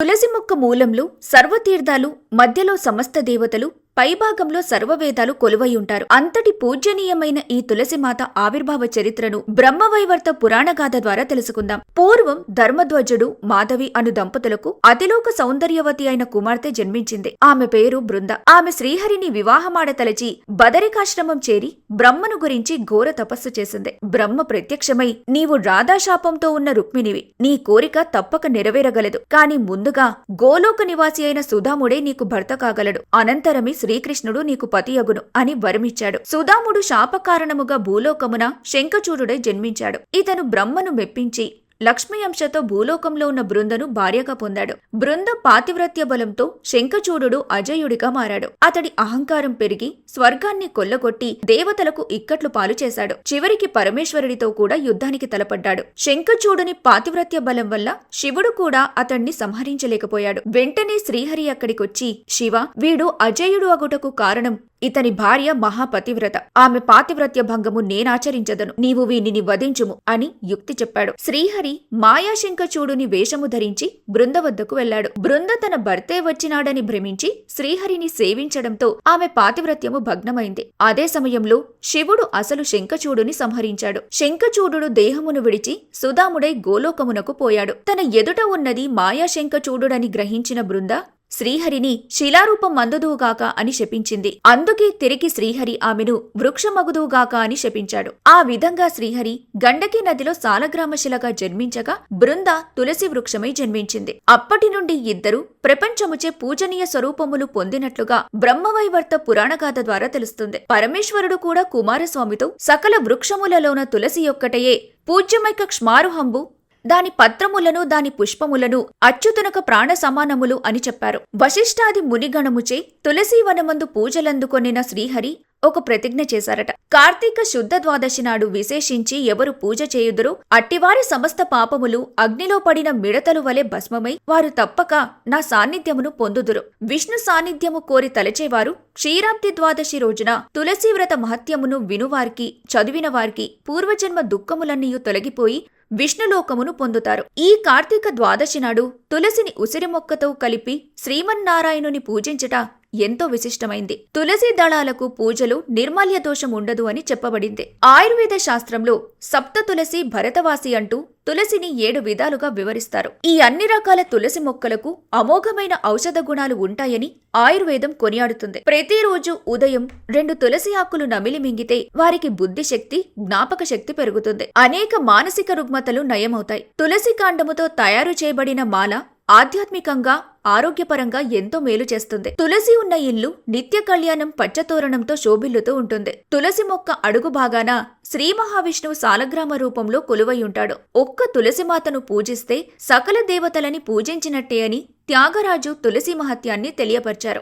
తులసి మొక్క మూలంలో సర్వతీర్థాలు, మధ్యలో సమస్త దేవతలు, పైభాగంలో సర్వవేదాలు కొలువై ఉంటారు. అంతటి పూజ్యనీయమైన ఈ తులసిమాత ఆవిర్భావ చరిత్రను బ్రహ్మవైవర్త పురాణగాథ ద్వారా తెలుసుకుందాం. పూర్వం ధర్మధ్వజుడు, మాధవి అను దంపతులకు అతిలోక సౌందర్యవతి అయిన కుమార్తె జన్మించింది. ఆమె పేరు బృంద. ఆమె శ్రీహరిని వివాహమాడతలచి బదరికాశ్రమం చేరి బ్రహ్మను గురించి ఘోర తపస్సు చేసింది. బ్రహ్మ ప్రత్యక్షమై, నీవు రాధాశాపంతో ఉన్న రుక్మిణివి, నీ కోరిక తప్పక నెరవేరగలదు. కాని ముందుగా గోలోక నివాసి అయిన సుధాముడే నీకు భర్త కాగలడు. అనంతరమే శ్రీకృష్ణుడు నీకు పతియగును అని వరమిచ్చాడు. సుధాముడు శాపకారణముగా భూలోకమున శంఖచూడుడై జన్మించాడు. ఇతను బ్రహ్మను మెప్పించి లక్ష్మీ అంశతో భూలోకంలో ఉన్న బృందను భార్యగా పొందాడు. బృంద పాతివ్రత్య బలంతో శంఖచూడుడు అజయుడిగా మారాడు. అతడి అహంకారం పెరిగి స్వర్గాన్ని కొల్లగొట్టి దేవతలకు ఇక్కట్లు పాలు చేశాడు. చివరికి పరమేశ్వరుడితో కూడా యుద్ధానికి తలపడ్డాడు. శంఖచూడుని పాతివ్రత్య బలం వల్ల శివుడు కూడా అతణ్ణి సంహరించలేకపోయాడు. వెంటనే శ్రీహరి అక్కడికొచ్చి, శివ, వీడు అజయుడు అగుటకు కారణం ఇతని భార్య మహాపతివ్రత. ఆమె పాతివ్రత్య భంగము నేనాచరించదను, నీవు వీనిని వధించుము అని యుక్తి చెప్పాడు. శ్రీహరి మాయాశంఖచూడుని వేషము ధరించి బృంద వద్దకు వెళ్లాడు. బృంద తన భర్తే వచ్చినాడని భ్రమించి శ్రీహరిని సేవించడంతో ఆమె పాతివ్రత్యము భగ్నమైంది. అదే సమయంలో శివుడు అసలు శంఖచూడుని సంహరించాడు. శంఖచూడుడు దేహమును విడిచి సుధాముడై గోలోకమునకు పోయాడు. తన ఎదుట ఉన్నది మాయాశంఖచూడుడని గ్రహించిన బృంద శ్రీహరిని శిలారూపం అందుదువుగాక అని శపించింది. అందుకే తిరిగి శ్రీహరి ఆమెను వృక్షమగుదువుగాక అని శపించాడు. ఆ విధంగా శ్రీహరి గండకీ నదిలో సాలగ్రామశిలగా జన్మించగా బృంద తులసి వృక్షమై జన్మించింది. అప్పటి నుండి ఇద్దరు ప్రపంచముచే పూజనీయ స్వరూపములు పొందినట్లుగా బ్రహ్మవైవర్త పురాణగాథ ద్వారా తెలుస్తుంది. పరమేశ్వరుడు కూడా కుమారస్వామితో సకల వృక్షములలోన తులసి యొక్కటయే పూజ్యమైక క్ష్మారుహంబు, దాని పత్రములను దాని పుష్పములను అచ్యుతునక ప్రాణ సమానములు అని చెప్పారు. వశిష్ఠాది మునిగణముచే తులసీవనమందు పూజలందుకొనిన శ్రీహరి ఒక ప్రతిజ్ఞ చేశారట. కార్తీక శుద్ధ ద్వాదశి నాడు విశేషించి ఎవరు పూజ చేయుదురో అట్టివారి సమస్త పాపములు అగ్నిలో పడిన మిడతలు వలె భస్మమై వారు తప్పక నా సాన్నిధ్యమును పొందుదురు. విష్ణు సాన్నిధ్యము కోరి తలచేవారు క్షీరాబ్ది ద్వాదశి రోజున తులసీవ్రత మహత్యమును వినువారికి, చదివిన వారికి పూర్వజన్మ దుఃఖములన్నీయు తొలగిపోయి విష్ణులోకమును పొందుతారు. ఈ కార్తీక ద్వాదశి నాడు తులసిని ఉసిరి మొక్కతో కలిపి శ్రీమన్నారాయణుని పూజించుట ఎంతో విశిష్టమైంది. తులసి దళాలకు పూజలు నిర్మాల్య దోషం ఉండదు అని చెప్పబడింది. ఆయుర్వేద శాస్త్రంలో సప్త తులసి భరతవాసి అంటూ తులసిని 7 విధాలుగా వివరిస్తారు. ఈ అన్ని రకాల తులసి మొక్కలకు అమోఘమైన ఔషధ గుణాలు ఉంటాయని ఆయుర్వేదం కొనియాడుతుంది. ప్రతిరోజు ఉదయం 2 తులసి ఆకులు నమిలి మింగితే వారికి బుద్ధిశక్తి, జ్ఞాపక శక్తి పెరుగుతుంది. అనేక మానసిక రుగ్మతలు నయమవుతాయి. తులసి కాండముతో తయారు చేయబడిన మాల ఆధ్యాత్మికంగా, ఆరోగ్యపరంగా ఎంతో మేలు చేస్తుంది. తులసి ఉన్న ఇల్లు నిత్య కళ్యాణం పచ్చతోరణంతో శోభిల్లుతూ ఉంటుంది. తులసి మొక్క అడుగు భాగాన శ్రీ మహావిష్ణువు సాలగ్రామ రూపంలో కొలువై ఉంటాడు. ఒక్క తులసిమాతను పూజిస్తే సకల దేవతలని పూజించినట్టే అని త్యాగరాజు తులసి మహత్యాన్ని తెలియపర్చారు.